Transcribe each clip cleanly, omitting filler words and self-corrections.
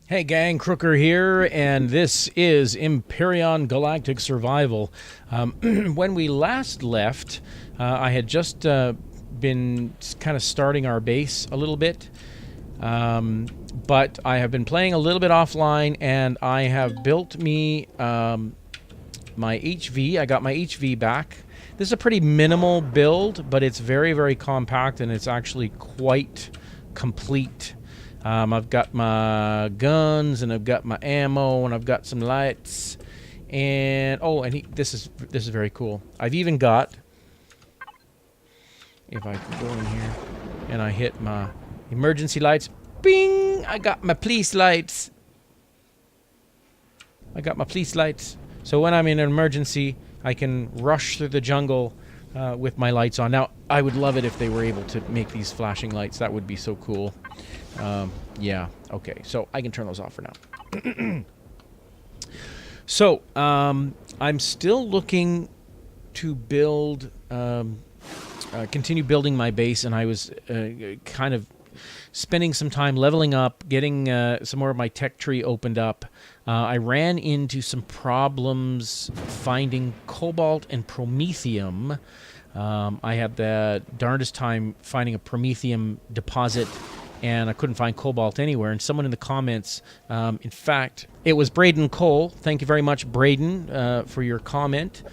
Hey gang, Crooker here, and this is Empyrion Galactic Survival. When we last left, I had just been kind of starting our base a little bit, but I have been playing a little bit offline, and I have built me my HV. I got my HV back. This is a pretty minimal build, but it's very, very compact, and it's actually quite complete. I've got my guns, and I've got my ammo, and I've got some lights, and this is very cool. I've even got, if I can go in here, and I hit my emergency lights, bing! I got my police lights. So when I'm in an emergency, I can rush through the jungle with my lights on. Now, I would love it if they were able to make these flashing lights. That would be so cool. Yeah, okay, so I can turn those off for now. So, I'm still looking to build, continue building my base, and I was kind of spending some time leveling up, getting some more of my tech tree opened up. I ran into some problems finding cobalt and promethium. I had the darndest time finding a promethium deposit, and I couldn't find cobalt anywhere. And someone in the comments, in fact, it was Braden Cole. Thank you very much, Braden, for your comment.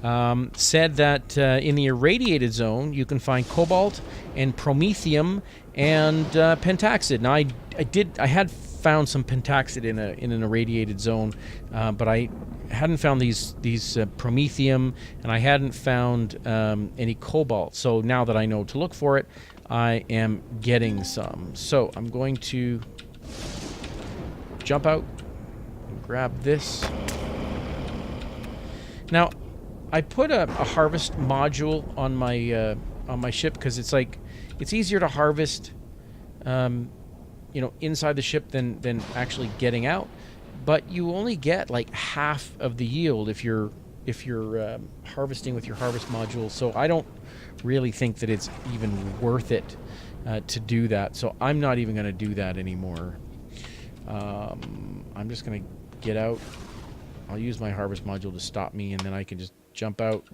Said that in the irradiated zone, you can find cobalt and promethium and pentaxid. Now, I had found some pentaxid in an irradiated zone, but I hadn't found these promethium, and I hadn't found any cobalt. So now that I know to look for it, I am getting some. So I'm going to jump out and grab this. Now, I put a harvest module on my ship because it's easier to harvest, inside the ship than actually getting out. But you only get like half of the yield if you're harvesting with your harvest module. So I don't really think that it's even worth it to do that. So I'm not even going to do that anymore. I'm just going to get out. I'll use my harvest module to stop me, and then I can just jump out,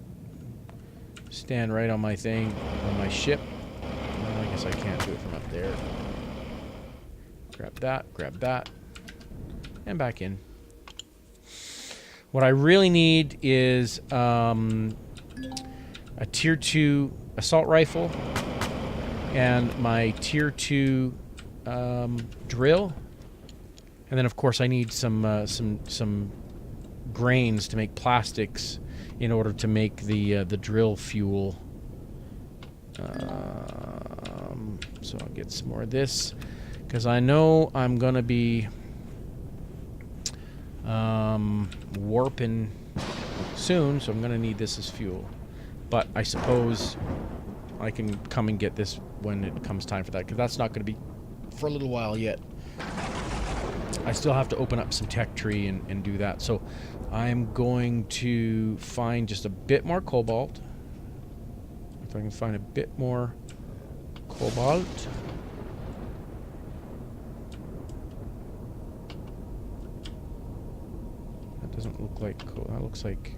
stand right on my thing, on my ship. Well, I guess I can't do it from up there. Grab that, and back in. What I really need is a tier 2 assault rifle and my tier 2 drill, and then of course I need some grains to make plastics in order to make the drill fuel. So I'll get some more of this because I know I'm gonna be warping soon, so I'm gonna need this as fuel. But I suppose I can come and get this when it comes time for that, because that's not gonna be for a little while yet. I still have to open up some tech tree and do that. So I'm going to find just a bit more cobalt. If I can find a bit more cobalt. That doesn't look like cobalt. That looks like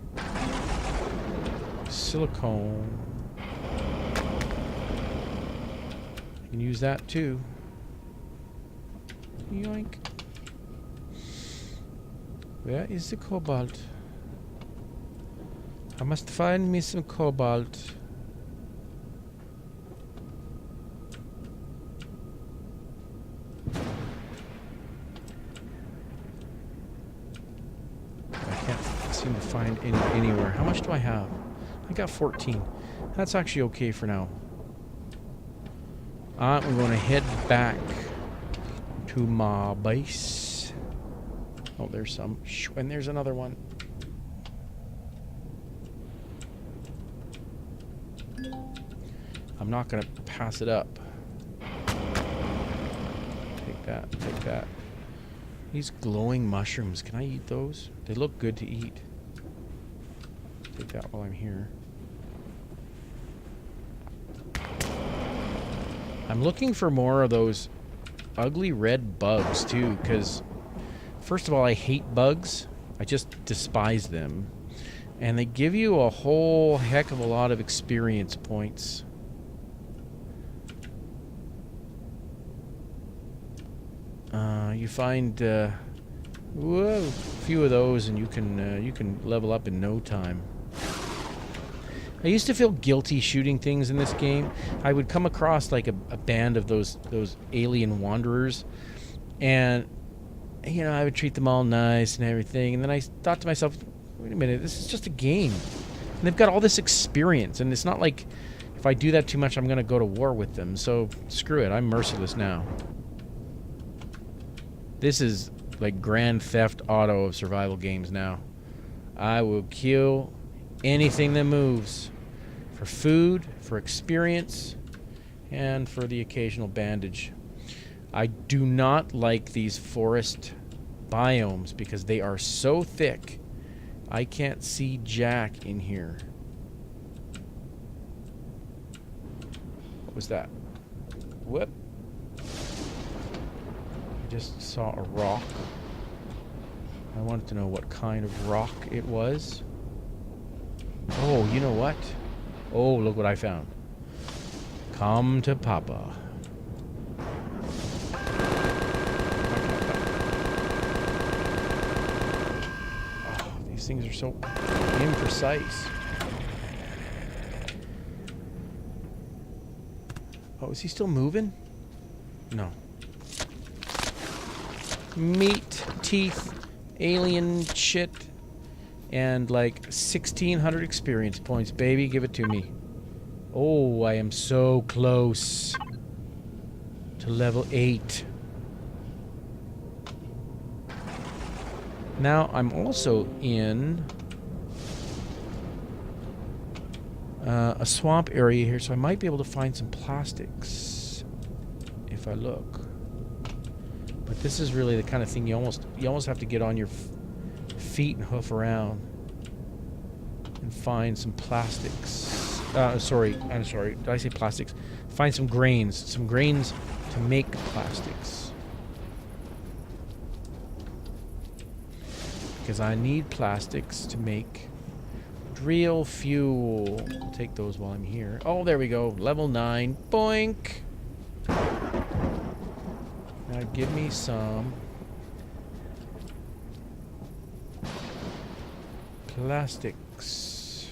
silicone. I can use that too. Yoink. Where is the cobalt? I must find me some cobalt. I can't seem to find anywhere. How much do I have? I got 14. That's actually okay for now. I'm going to head back to my base. Oh, there's some. And there's another one. I'm not going to pass it up. Take that. These glowing mushrooms, can I eat those? They look good to eat. Take that while I'm here. I'm looking for more of those ugly red bugs too, because First of all, I hate bugs. I just despise them. And they give you a whole heck of a lot of experience points. You find a few of those, and you can level up in no time. I used to feel guilty shooting things in this game. I would come across like a band of those alien wanderers, and you know, I would treat them all nice and everything. And then I thought to myself, wait a minute, this is just a game. And they've got all this experience, and it's not like if I do that too much, I'm going to go to war with them. So screw it, I'm merciless now. This is like Grand Theft Auto of survival games now. I will kill anything that moves. For food, for experience, and for the occasional bandage. I do not like these forest biomes because they are so thick. I can't see jack in here. What was that? Whoop. I just saw a rock. I wanted to know what kind of rock it was. Oh, you know what? Oh, look what I found. Come to Papa. Oh, these things are so imprecise. Oh, is he still moving? No. Meat, teeth, alien shit, and like 1,600 experience points, baby. Give it to me. Oh, I am so close to level 8. Now, I'm also in a swamp area here, so I might be able to find some plastics if I look. But this is really the kind of thing you almost have to get on your feet and hoof around and find some plastics. I'm sorry. Did I say plastics? Find some grains to make plastics. Because I need plastics to make real fuel. I'll take those while I'm here. Oh, there we go. Level 9. Boink! Now give me some plastics.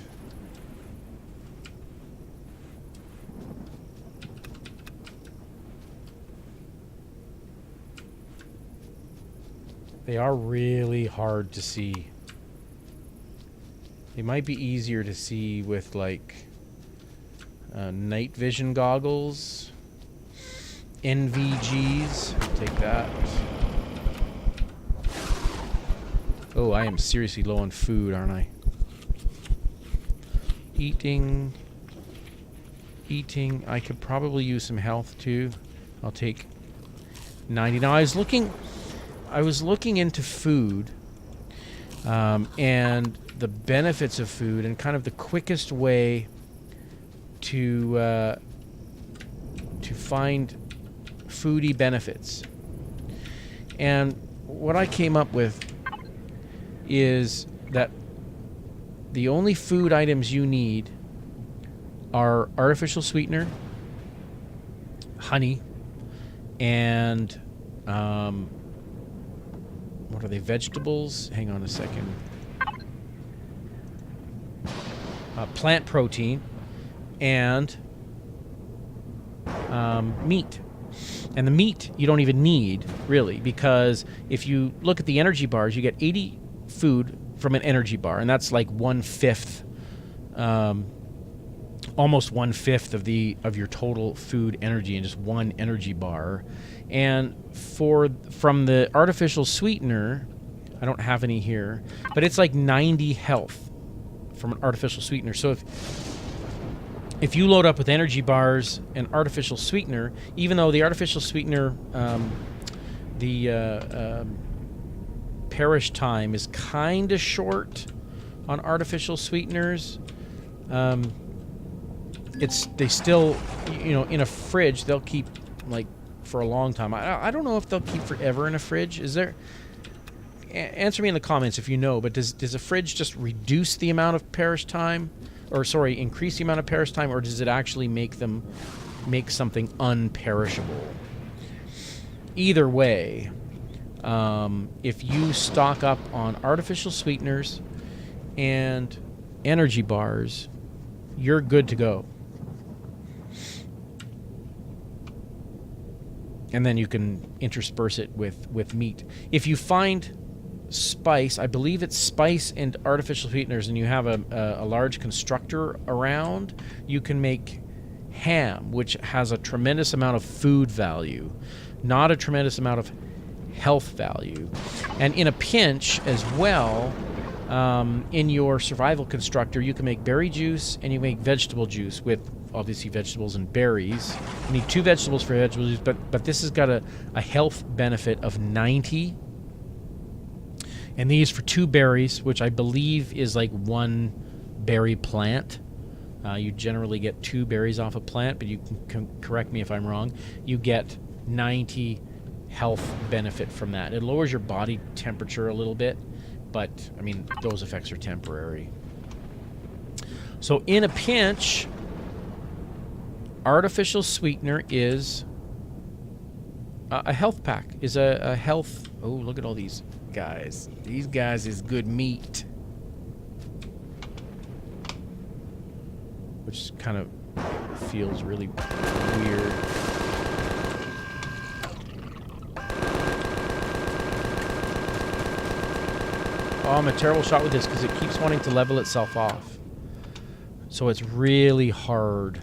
They are really hard to see. They might be easier to see with like night vision goggles. NVGs. Take that. Oh, I am seriously low on food, aren't I? Eating. I could probably use some health too. I'll take 90. Now I was looking into food and the benefits of food and kind of the quickest way to find foodie benefits. And what I came up with is that the only food items you need are artificial sweetener, honey, and what are they, vegetables? Hang on a second. Plant protein and meat. And the meat you don't even need, really, because if you look at the energy bars, you get 80 food from an energy bar, and that's like 1/5, almost 1/5 of your total food energy in just one energy bar. And from the artificial sweetener, I don't have any here, but it's like 90 health from an artificial sweetener. So if you load up with energy bars and artificial sweetener, even though the artificial sweetener, perish time is kind of short on artificial sweeteners, they still, in a fridge, they'll keep like for a long time. I don't know if they'll keep forever in a fridge. Is there? answer me in the comments if you know, but does a fridge just reduce the amount of perish time? Or, sorry, increase the amount of perish time, or does it actually make something unperishable? Either way, if you stock up on artificial sweeteners and energy bars, you're good to go. And then you can intersperse it with meat. If you find spice, I believe it's spice and artificial sweeteners, and you have a large constructor around, you can make ham, which has a tremendous amount of food value, not a tremendous amount of health value. And in a pinch as well, in your survival constructor, you can make berry juice and you make vegetable juice with obviously vegetables and berries. You need 2 vegetables for vegetable juice, but this has got a health benefit of 90. And these for 2 berries, which I believe is like 1 berry plant. You generally get 2 berries off a plant, but you can correct me if I'm wrong. You get 90 health benefit from that. It lowers your body temperature a little bit, but I mean, those effects are temporary. So in a pinch, artificial sweetener is a health pack, is a health... Oh, look at all these guys. These guys is good meat. Which kind of feels really weird. Oh, I'm a terrible shot with this because it keeps wanting to level itself off. So it's really hard.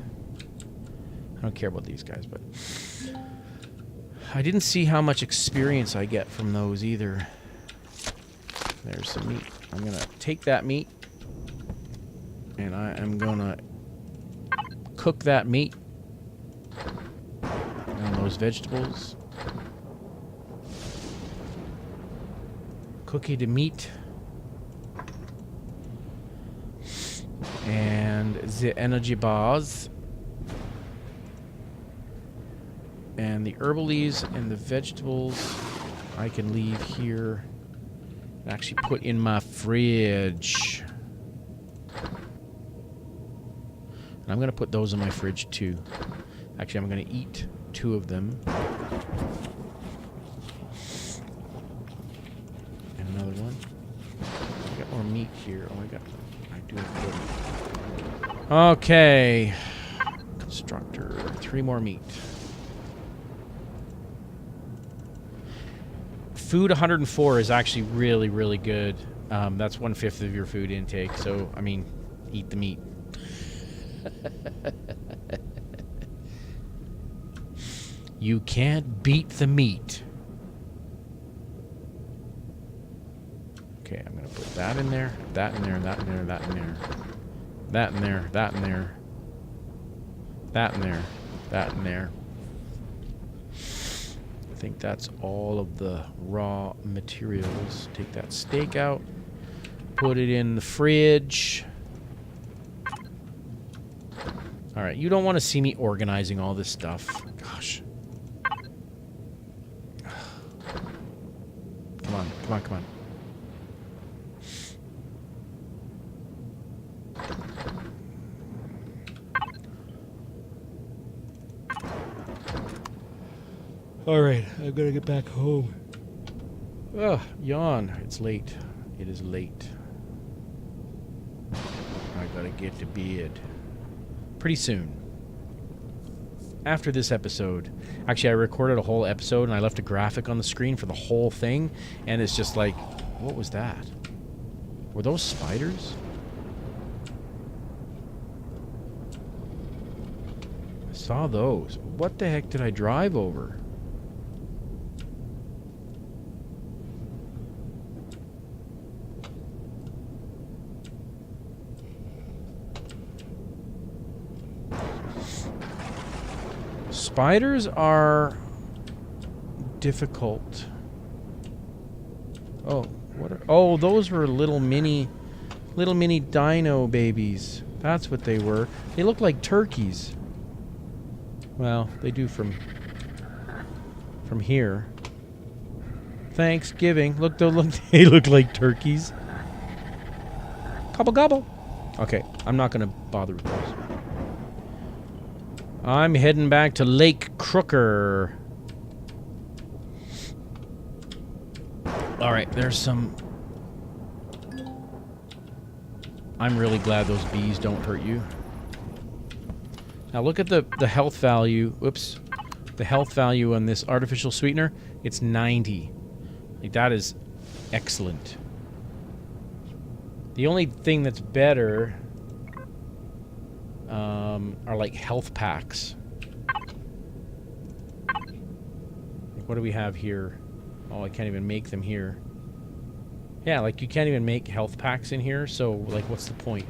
I don't care about these guys, but... I didn't see how much experience I get from those either. There's some meat. I'm going to take that meat, and I am going to cook that meat and those vegetables. Cookie the meat. And the energy bars. And the herbal leaves and the vegetables I can leave here and actually put in my fridge. And I'm going to put those in my fridge too. Actually, I'm going to eat 2 of them. And another one. I got more meat here. Oh, I do have good. Okay. Constructor. 3 more meat. Food 104 is actually really, really good. That's 1/5 of your food intake. So, I mean, eat the meat. You can't beat the meat. Okay, I'm going to put that in there, that in there, that in there, that in there, that in there, that in there, that in there, that in there. I think that's all of the raw materials. Take that steak out, put it in the fridge. All right, you don't want to see me organizing all this stuff. Gosh. Come on, come on, come on. All right, I've got to get back home. Ugh, yawn. It's late. It is late. I got to get to bed. Pretty soon. After this episode. Actually, I recorded a whole episode and I left a graphic on the screen for the whole thing. And it's just like, what was that? Were those spiders? I saw those. What the heck did I drive over? Spiders are difficult. Oh, what are... Oh, those were little mini dino babies. That's what they were. They look like turkeys. Well, they do from here. Thanksgiving. Look, they look like turkeys. Gobble gobble. Okay, I'm not gonna bother with those. I'm heading back to Lake Crooker. All right, there's some. I'm really glad those bees don't hurt you. Now look at the health value. Whoops. The health value on this artificial sweetener, it's 90. Like, that is excellent. The only thing that's better are like health packs. Like, what do we have here? Oh, I can't even make them here. Yeah, like, you can't even make health packs in here, so, like, what's the point?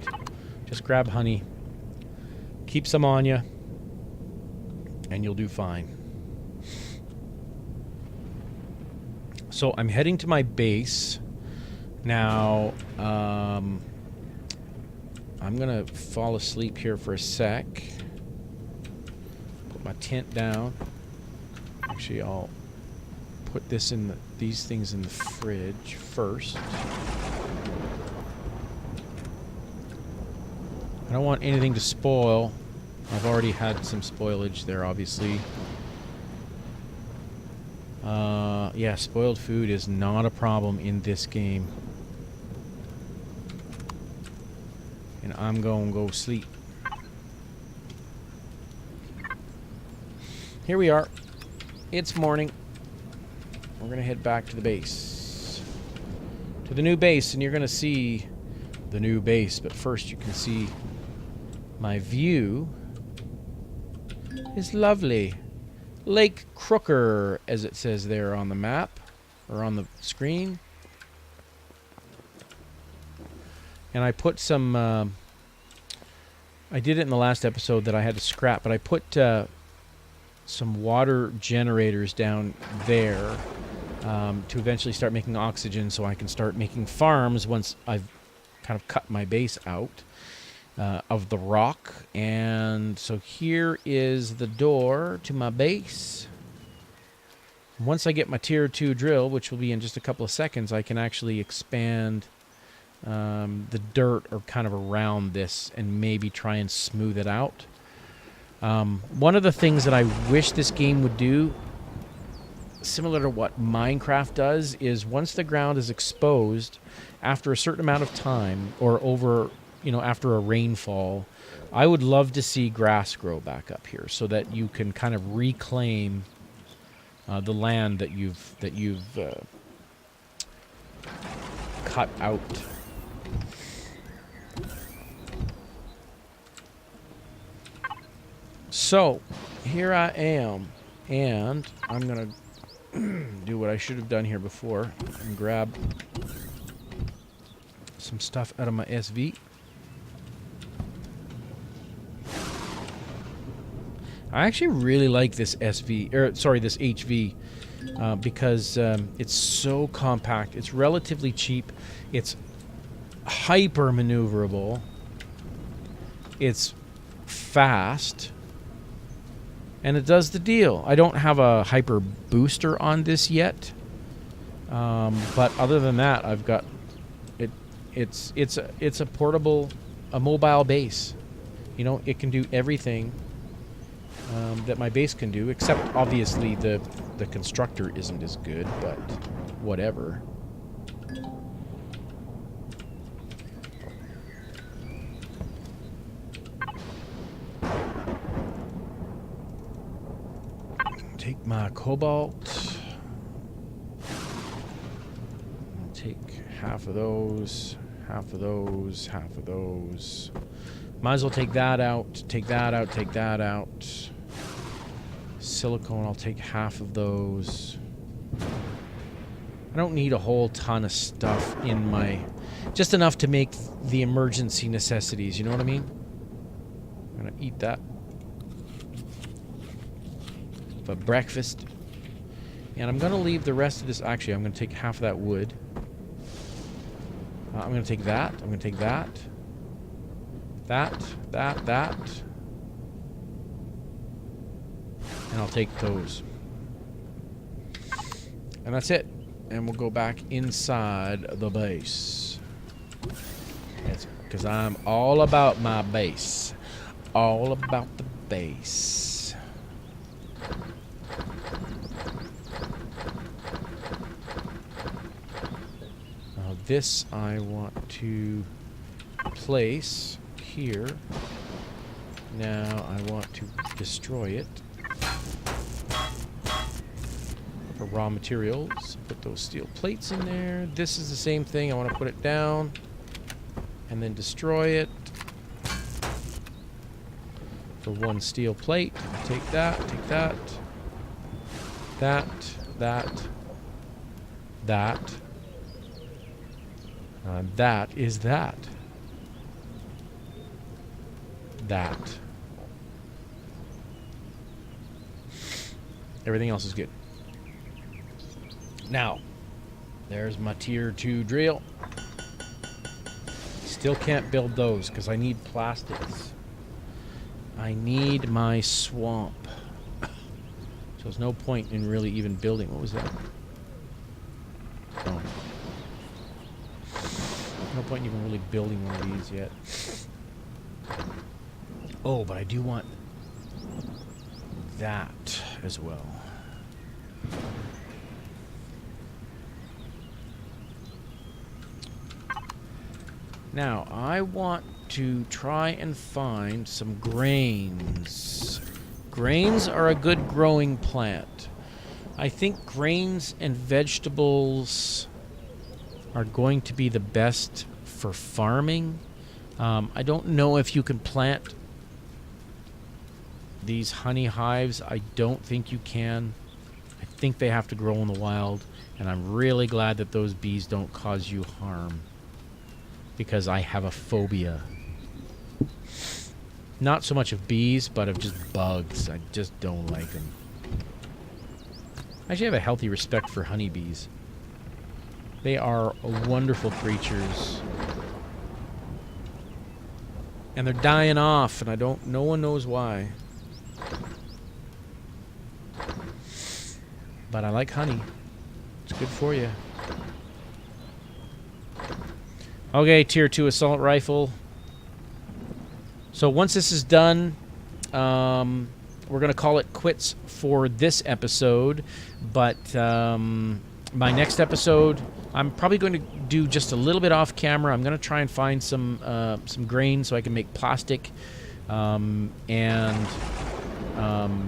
Just grab honey, keep some on you, and you'll do fine. So I'm heading to my base now. I'm gonna fall asleep here for a sec. Put my tent down. Actually, I'll put this in these things in the fridge first. I don't want anything to spoil. I've already had some spoilage there, obviously. Yeah, spoiled food is not a problem in this game. And I'm gonna go sleep. Here we are. It's morning. We're gonna head back to the base. To the new base, and you're gonna see the new base. But first you can see my view is lovely. Lake Crooker, as it says there on the map, or on the screen. And I put some, I did it in the last episode that I had to scrap, but I put some water generators down there to eventually start making oxygen so I can start making farms once I've kind of cut my base out of the rock. And so here is the door to my base. Once I get my tier 2 drill, which will be in just a couple of seconds, I can actually expand the dirt or kind of around this and maybe try and smooth it out. One of the things that I wish this game would do, similar to what Minecraft does, is once the ground is exposed, after a certain amount of time, or over, you know, after a rainfall, I would love to see grass grow back up here so that you can kind of reclaim the land that you've cut out. So here I am, and I'm gonna do what I should have done here before and grab some stuff out of my SV. I actually really like this SV, or sorry, this HV, because it's so compact. It's relatively cheap. It's hyper maneuverable. It's fast, and it does the deal. I don't have a hyper booster on this yet, but other than that, I've got it. It's a portable, a mobile base. You know, it can do everything that my base can do, except obviously the constructor isn't as good, but whatever. Take my cobalt. I'll take half of those, half of those, half of those. Might as well take that out, take that out, take that out. Silicone, I'll take half of those. I don't need a whole ton of stuff in my... Just enough to make the emergency necessities, you know what I mean? I'm gonna eat that for breakfast. And I'm gonna leave the rest of this... Actually, I'm gonna take half of that wood. I'm gonna take that. I'm gonna take that. That. And I'll take those. And that's it. and we'll go back inside the base. Because I'm all about my base. All about the base. Now this I want to place here. Now I want to destroy it. For raw materials, put those steel plates in there. This is the same thing. I want to put it down and then destroy it. For one steel plate, take that, that, that. That is that. That. Everything else is good. Now, there's my tier 2 drill. Still can't build those because I need plastics. I need my swamp. So there's no point in really even building. What was that? Oh. No point in even really building one of these yet. Oh, but I do want that as well. Now, I want to try and find some grains. Grains are a good growing plant. I think grains and vegetables are going to be the best for farming. I don't know if you can plant these honey hives. I don't think you can. I think they have to grow in the wild, and I'm really glad that those bees don't cause you harm, because I have a phobia. Not so much of bees, but of just bugs. I just don't like them. I actually have a healthy respect for honeybees. They are wonderful creatures. And they're dying off, and no one knows why. But I like honey. It's good for you. Okay, tier 2 assault rifle. So once this is done, we're going to call it quits for this episode. But my next episode, I'm probably going to do just a little bit off camera. I'm going to try and find some grain so I can make plastic, and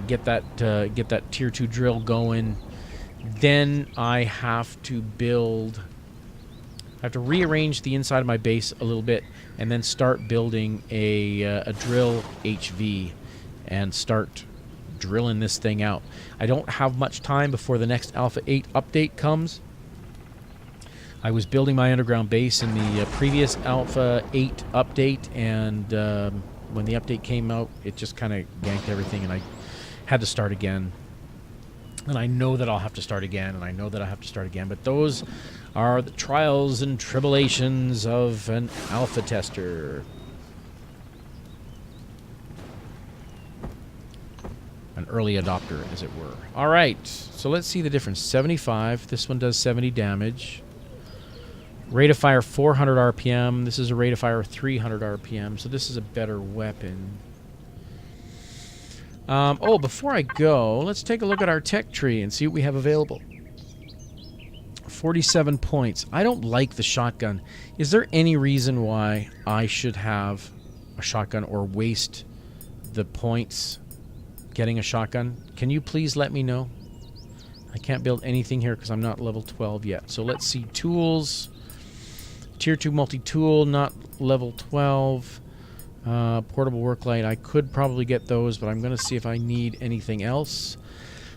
get that tier 2 drill going. Then I have to rearrange the inside of my base a little bit, and then start building a drill HV and start drilling this thing out. I don't have much time before the next Alpha 8 update comes. I was building my underground base in the previous Alpha 8 update, and when the update came out, it just kind of ganked everything, and I had to start again. And I know that I'll have to start again, and I know that I have to start again, but those are the trials and tribulations of an alpha tester. An early adopter, as it were. Alright, so let's see the difference. 75, this one does 70 damage. Rate of fire 400 RPM, this is a rate of fire 300 RPM, so this is a better weapon. Oh, before I go, let's take a look at our tech tree and see what we have available. 47 points. I don't like the shotgun. Is there any reason why I should have a shotgun or waste the points getting a shotgun? Can you please let me know? I can't build anything here because I'm not level 12 yet. So let's see. Tools. Tier 2 multi-tool, not level 12. Portable work light. I could probably get those, but I'm going to see if I need anything else.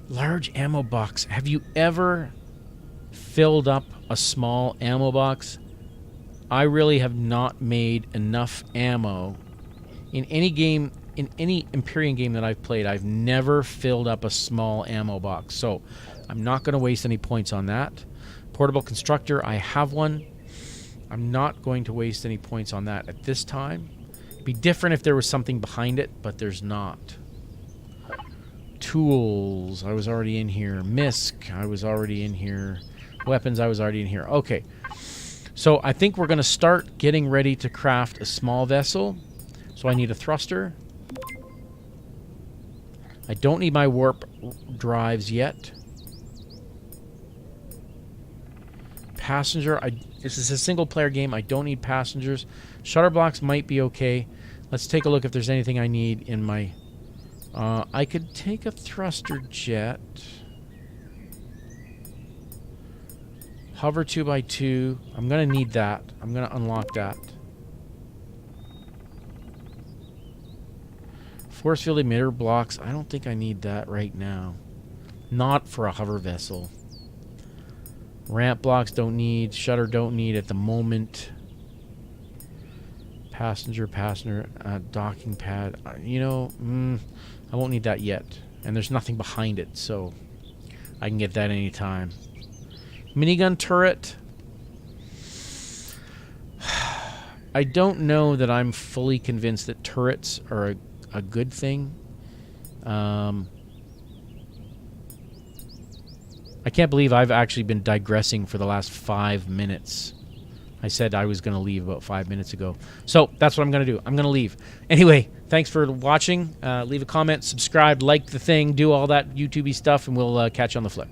Large ammo box. Have you ever filled up a small ammo box? I really have not made enough ammo in any game, in any Empyrion game that I've played. I've never filled up a small ammo box, so I'm not going to waste any points on that. Portable constructor. I have one. I'm not going to waste any points on that at this time. Be different if there was something behind it, but there's not. Tools, I was already in here. Misc, I was already in here. Weapons, I was already in here. Okay. So I think we're going to start getting ready to craft a small vessel. So I need a thruster. I don't need my warp drives yet. Passenger. This is a single-player game. I don't need passengers. Shutter blocks might be okay. Let's take a look if there's anything I need in my... I could take a thruster jet. Hover 2x2. I'm going to need that. I'm going to unlock that. Force field emitter blocks. I don't think I need that right now. Not for a hover vessel. Ramp blocks don't need. Shutter don't need at the moment. Passenger, docking pad. You know, I won't need that yet. And there's nothing behind it, so I can get that anytime. Minigun turret. I don't know that I'm fully convinced that turrets are a good thing. I can't believe I've actually been digressing for the last 5 minutes. I said I was going to leave about 5 minutes ago. So that's what I'm going to do. I'm going to leave. Anyway, thanks for watching. Leave a comment, subscribe, like the thing, do all that YouTubey stuff, and we'll catch you on the flip.